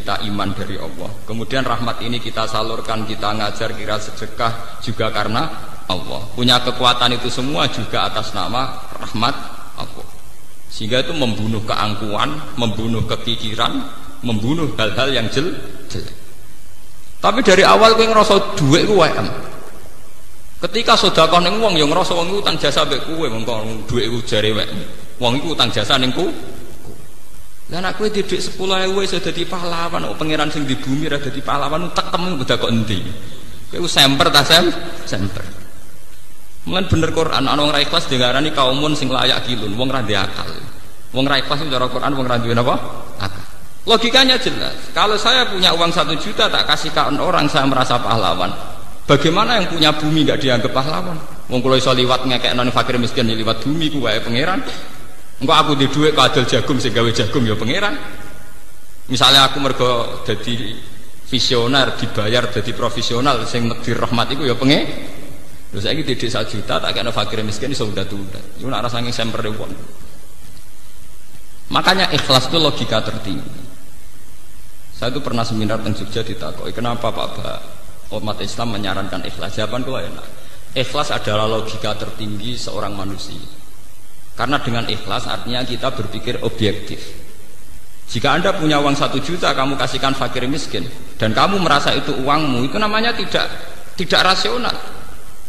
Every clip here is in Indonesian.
kita iman dari Allah. Kemudian rahmat ini kita salurkan, kita ngajar, kira sedekah juga karena Allah. Punya kekuatan itu semua juga atas nama rahmat Allah. Sehingga itu membunuh keangkuhan, membunuh kepikiran, membunuh hal-hal yang jelek. Tapi dari awal kowe ngrasa dhuwit ku wae. Ketika sedekah ning wong ya ngrasa wong utang jasa mbek kowe, mengko dhuwit ku jare wae. Wong iku utang jasa ning ku. Lah nek kowe dhuwit 10.000 iso dadi pahlawan, kok pangeran sing di bumi ra dadi pahlawan utek temen udah kok endi. Kowe semper ta semper. Mulan bener Quran ana wong ra ikhlas diarani kaumun sing layak kilun, wong ra ndek akal. Wong ra ikhlas cara Quran wong ra duwe napa? Akal. Logikanya jelas. Kalau saya punya uang 1 juta tak kasihkan orang, saya merasa pahlawan. Bagaimana yang punya bumi nggak dianggap pahlawan? Wong kula iso liwat ngekekno fakir miskin liwat bumi ku wae pangeran. Engko aku di dhuwit kadol jagung sing gawe jagung ya pangeran. Misalnya aku mergo dadi visioner dibayar dadi profesional sing nekdir rahmat iku ya pengen. Lha saiki didik 1 juta tak kena fakir miskin iso udah-udah. Iku nek rasane semper wong. Makanya ikhlas itu logika tertinggi. Saya itu pernah seminar di Jogja ditakoki, kenapa Pak umat Islam menyarankan ikhlas? Jawaban gue enak. Ikhlas adalah logika tertinggi seorang manusia. Karena dengan ikhlas artinya kita berpikir objektif. Jika Anda punya uang 1 juta, kamu kasihkan fakir miskin, dan kamu merasa itu uangmu, itu namanya tidak rasional.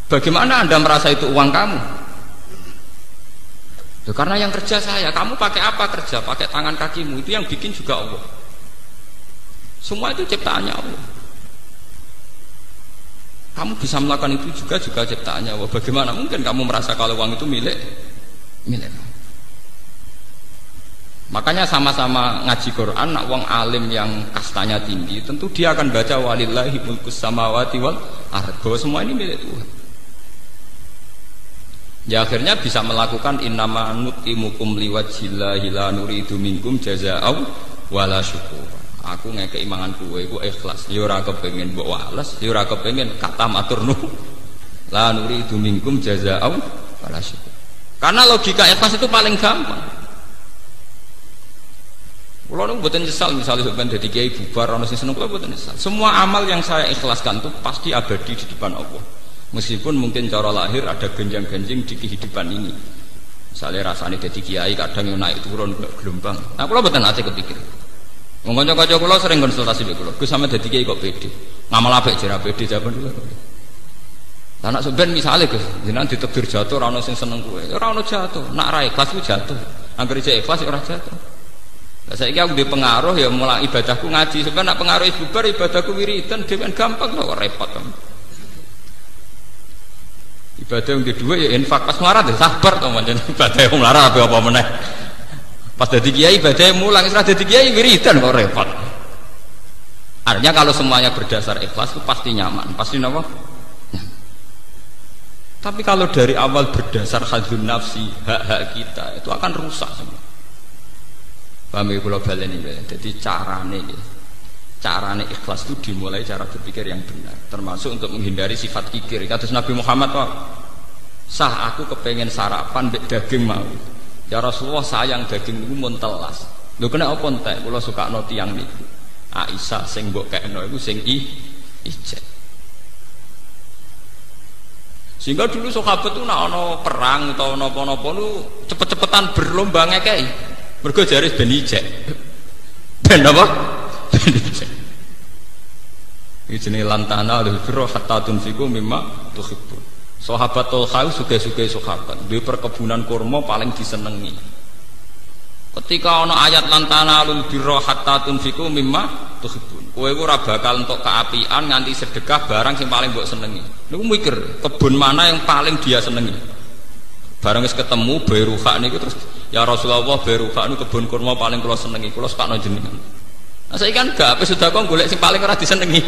Bagaimana Anda merasa itu uang kamu? Karena yang kerja saya, kamu pakai apa kerja? Pakai tangan kakimu, itu yang bikin juga Allah. Semua itu ciptaannya Allah. Kamu bisa melakukan itu juga ciptaannya Allah. Bagaimana mungkin kamu merasa kalau uang itu milik? Makanya sama-sama ngaji Quran, nak wong alim yang kastanya tinggi, tentu dia akan baca walillahi mulkus samawati wal ardh. Semua ini milik Tuhan. Ya akhirnya bisa melakukan innama nutimukum liwajhillahi la nuridu minkum jazaa'aw wala syukur. Aku ngekei mangan kowe iku ikhlas, ya ora kepengin mbok wales, ya ora kepengin kata matur nuwun. La nuridu minkum jazaa'aw wala syukur. Karena logika ikhlas itu paling gampang. Kula nu mboten nyesal misalnya sampeyan dadi kiai bubar ana sing seneng, kula mboten nyesal. Semua amal yang saya ikhlaskan itu pasti abadi di depan Allah. Meskipun mungkin cara lahir ada genjang-genjing di kehidupan ini. Misalnya rasanya dadi kiai kadang yang naik turun gelombang. Nah kula mboten ate kepikir. Wong kanca-kanca kula sering konsultasi mbek kula. Gus sampe dadi kiai kok pede. Ngamal apik jera pede jawaban kula. Lah nek sampean misale Gus, jenengan ditebir jatuh ora ono sing seneng kowe. Ora ono jatuh, nak ra ikhlas ku jatuh. Angger cek ikhlas ora jatuh. Lah saiki aku di pengaruh ya mulai ibadahku ngaji. Sampeyan nak pengaruh bubar ibadahku wiridan dhewean gampang kok repot. Ibadah yang kedua ya infak pas melarat ya sabar to pancen ibadah yang melarat apa meneh. Pas dadi kiai ibadah mulang, setelah dadi kiai wiridan kok repot. Artinya kalau semuanya berdasar ikhlas itu pasti nyaman, pasti napa? Tapi kalau dari awal berdasar hadzun nafsi, hak-hak kita itu akan rusak semua. Paham ya kula baleni ya. Jadi carane ikhlas itu dimulai cara berpikir yang benar, termasuk untuk menghindari sifat kikir. Kata Nabi Muhammad, sah aku kepengen sarapan mbek daging mau. Ya Rasulullah sayang daging niku mun telas. Lho kena apa entek? Kula sukakno tiyang niku. Aisyah sing mbok kekno iku sing ijek. Sehingga dulu sahabat itu nak ana perang atau napa-napa nu cepet-cepetan berlomba ngekeki. Mergo jare ben ijek. Ben apa? Ben ijek. Iki jenenge lantana al-birra hatta tunfiqu mimma tuhibbun. Sahabat Tolha suge-suge sahabat, duwe perkebunan kurma paling disenengi. Ketika ana ayat lantana al-birra hatta tunfiqu mimma tuhibbun. Kowe ora bakal entuk keapian nganti sedekah barang sing paling mbok senengi. Niku mikir, kebun mana yang paling dia senengi. Barang wis ketemu Bairuha niku terus ya Rasulullah Bairuha niku kebun kurma paling kula senengi, kula sakno jenengan. Nah saiki kan gak apa sudah kok golek sing paling ora disenengi.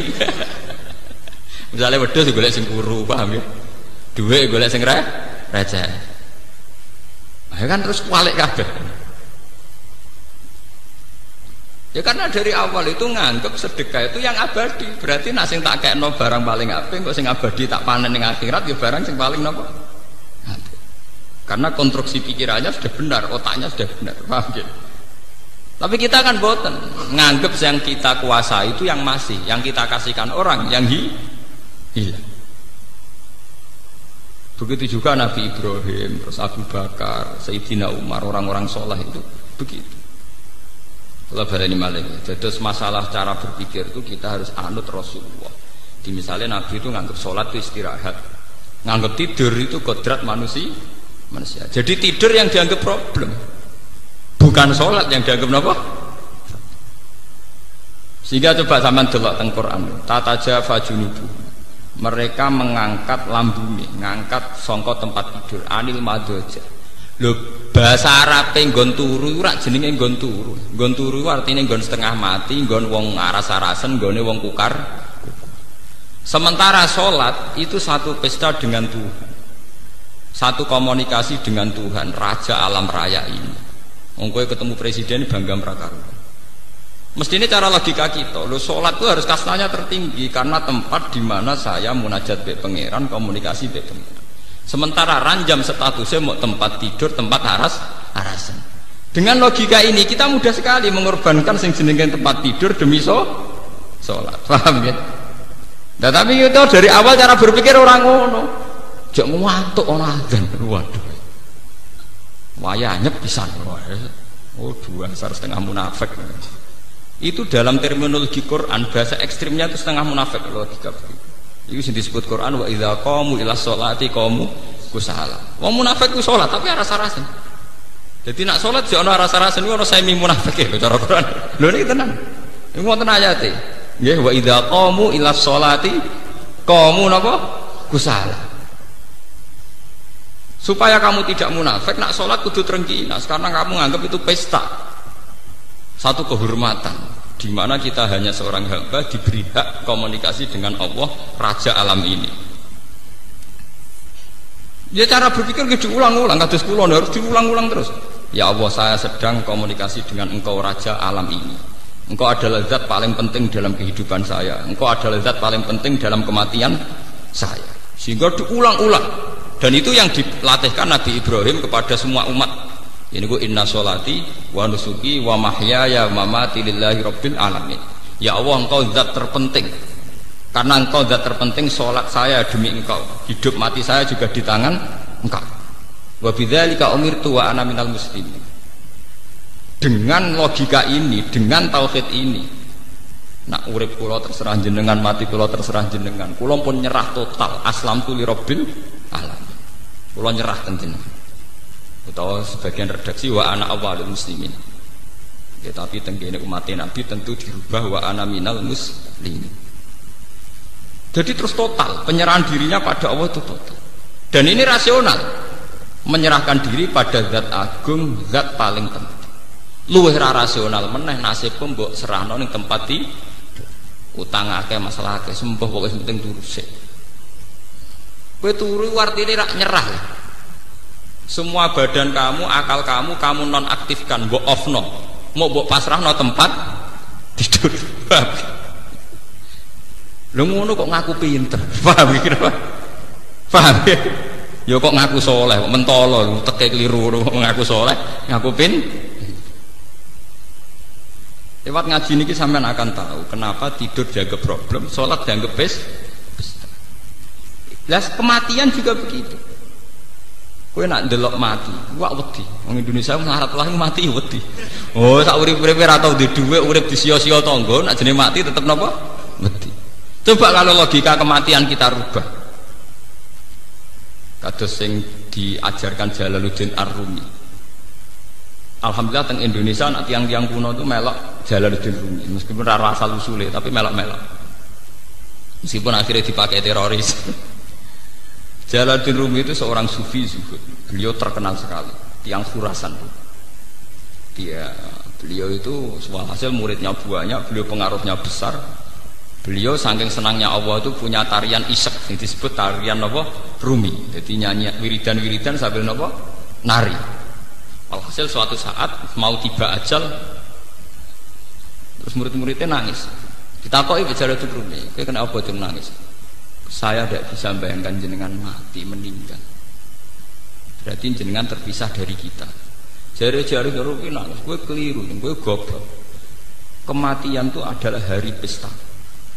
Misalnya wedhus golek sing kuru, paham ya? Duit golek sing receh. Ya kan terus kualik kabeh. Ya karena dari awal itu nganggep sedekah itu yang abadi. Berarti nak sing tak kekno barang paling apik kok sing abadi tak panen ning akhirat ya barang sing paling napa? Karena konstruksi pikirannya sudah benar, otaknya sudah benar, paham ya? Tapi kita kan boten nganggep yang kita kuasai itu yang masih, yang kita kasihkan orang yang hilang. Begitu juga Nabi Ibrahim, terus Abu Bakar, Sayyidina Umar, orang-orang soleh itu begitu. Kalau berani malah, jadi masalah cara berpikir itu kita harus anut Rasulullah. Di misalnya Nabi itu nganggep sholat itu istirahat, nganggep tidur itu kodrat manusia. Jadi tidur yang dianggap problem, bukan sholat yang dianggap apa? Sehingga coba zaman delok teng Quran, tata jafa junubu, mereka mengangkat lambungnya, ngangkat songko tempat tidur, anil madoja. Lho bahasa Arabe nggon turu ora jenenge nggon turu. Nggon turu artine nggon setengah mati, nggon wong aras-arasen, nggone wong kukar. Sementara sholat itu satu pesta dengan Tuhan, satu komunikasi dengan Tuhan, Raja alam raya ini. Wong kowe ketemu presiden bangga mrakaruan. Mestinya cara logika kita, lo sholat itu harus kastanya tertinggi karena tempat di mana saya munajat be pangeran, komunikasi be pangeran. Sementara ranjam statusnya mau tempat tidur, tempat arasan. Dengan logika ini kita mudah sekali mengorbankan sing jenenge tempat tidur demi sholat. Paham ya? Nah, tapi itu dari awal cara berpikir orang ngono. Jak ngantuk ana adzan. Waduh. Wayahnya pisan. Oh, dua setengah munafik. Itu dalam terminologi Quran bahasa ekstrimnya itu setengah munafik logika begitu. Itu yang disebut Quran wa idza qamu ila sholati qamu kusala. Wong munafik ku salat tapi rasa-rasen. Jadi nak salat yo ana rasa-rasen ku ana semi munafik lho cara Quran. Lho niki tenan. Iku wonten ayate. Nggih wa idza qamu ila sholati qamu napa kusala. Supaya kamu tidak munafik nak salat kudu trengkinas karena kamu anggap itu pesta. Satu kehormatan di mana kita hanya seorang hamba diberi hak komunikasi dengan Allah Raja alam ini. Ya cara berpikir diulang-ulang, kados kula harus diulang-ulang terus. Ya Allah, saya sedang komunikasi dengan Engkau Raja alam ini. Engkau adalah zat paling penting dalam kehidupan saya. Engkau adalah zat paling penting dalam kematian saya. Sehingga diulang-ulang. Dan itu yang dilatihkan Nabi Ibrahim kepada semua umat. Ini ku inna sholati wa nusuki wa mahyaya wa mamati lillahi rabbil alamin. Ya Allah, Engkau zat terpenting. Karena Engkau zat terpenting, sholat saya demi Engkau, hidup mati saya juga di tangan Engkau. Wa bidzalika umirtu wa ana minal muslimin. Dengan logika ini, dengan tauhid ini, nak urip kula terserah jenengan, mati kula terserah jenengan. Kula pun nyerah total, aslamtu li rabbil alamin. Kula nyerah ten jenengan. Atau sebagian redaksi wa ana awalul muslimin. Ya, tapi tenggene umat Nabi tentu dirubah wa ana minal muslimin. Jadi terus total penyerahan dirinya pada Allah itu total. Dan ini rasional. Menyerahkan diri pada zat agung, zat paling penting. Luwih ra rasional meneh nasib mbok serahno ning tempat di utang akeh masalah akeh sembuh pokoke penting turu sik. Kowe turu artine rak nyerah. Semua badan kamu, akal kamu nonaktifkan, mbok offno, mau mbok pasrahno tempat tidur. Lho ngono kok ngaku pinter, paham iki apa? Paham ya? Ya kok ngaku soleh, kok mentolo, teke keliru, kok ngaku soleh, ngaku lewat ngaji niki sampean akan tahu kenapa tidur dianggap problem, sholat dianggap pesta. Lah kematian juga begitu. Kowe nak ndelok mati, wak wedi. Wong Indonesia melarat lah mati wedi. Oh, sak urip-uripe ora tau duwe dhuwit, urip disia-sia tangga, nak jenenge mati tetep napa? Wedi. Coba kalau logika kematian kita rubah. Kados sing diajarkan Jalaluddin Ar-Rumi. Alhamdulillah teng Indonesia nak tiang-tiang kuno itu melok Jalaluddin Rumi, meskipun ora asal usule tapi melok-melok. Meskipun akhirnya dipakai teroris. Jalaluddin Rumi itu seorang sufi zuhud. Beliau terkenal sekali, tiang Khurasan. Beliau itu hasil muridnya banyak, beliau pengaruhnya besar. Beliau saking senangnya Allah itu punya tarian isek yang disebut tarian apa? Rumi. Jadi nyanyi wiridan-wiridan sambil apa? Nari. Alhasil suatu saat mau tiba ajal, terus murid-muridnya nangis. Ditakoki Jalaluddin Rumi, "Kowe kenapa tuh nangis?" "Saya tidak bisa bayangkan jenengan mati meninggal. Berarti jenengan terpisah dari kita. Jari-jari Rumi nangis, gue keliru, gue goblok. Kematian itu adalah hari pesta,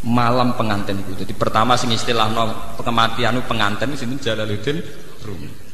malam pengantin itu. Jadi pertama sing istilah kematian itu pengantin sini Jalaluddin Rumi.